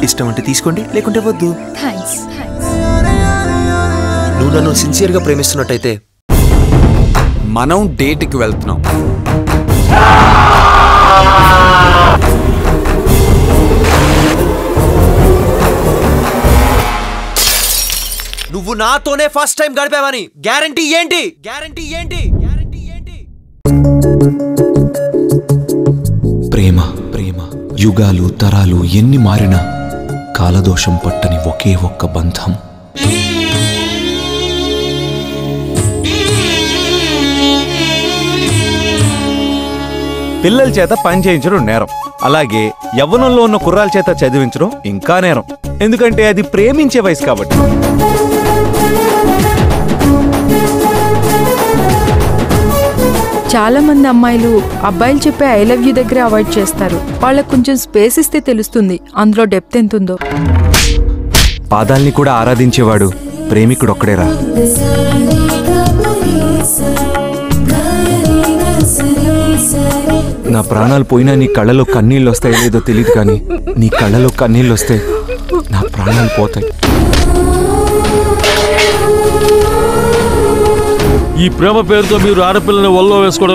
ఇష్టం అంటే తీసుకోండి, లేకుంటే వద్దు. థ్యాంక్స్. నువ్వు నన్ను సిన్సియర్గా ప్రేమిస్తున్నట్టయితే మనం డేట్కి వెళ్తున్నాం. నువ్వు నాతోనే ఫస్ట్ టైం గడిపావని గ్యారంటీ ఏంటి? ప్రేమ ప్రేమ యుగాలు తరాలు ఎన్ని మారినా కాలదోషం పట్టని ఒకే ఒక్క బంధం. పిల్లల చేత పని చేయించడం నేరం, అలాగే యవ్వనంలో ఉన్న కుర్రాల చేత చదివించడం ఇంకా నేరం. ఎందుకంటే అది ప్రేమించే వయసు కాబట్టి. చాలా మంది అమ్మాయిలు అబ్బాయిలు చెప్పే ఐ లవ్ యూ దగ్గర అవాయిడ్ చేస్తారు. వాళ్ళకు కొంచెం స్పేస్ ఇస్తే తెలుస్తుంది అందులో డెప్త్ ఎంతుందో. పాదాల్ని కూడా ఆరాధించేవాడు ప్రేమికుడు ఒక్కడేరా. నా ప్రాణాలు పోయినా నీ కళ్ళలో కన్నీళ్ళు వస్తాయో లేదో తెలియదు, కానీ నీ కళ్ళలో కన్నీళ్ళు వస్తే నా ప్రాణాలు పోతాయి. ఈ ప్రేమ పేరుతో మీరు ఆడపిల్లని ఒళ్ళో వేసుకోవడం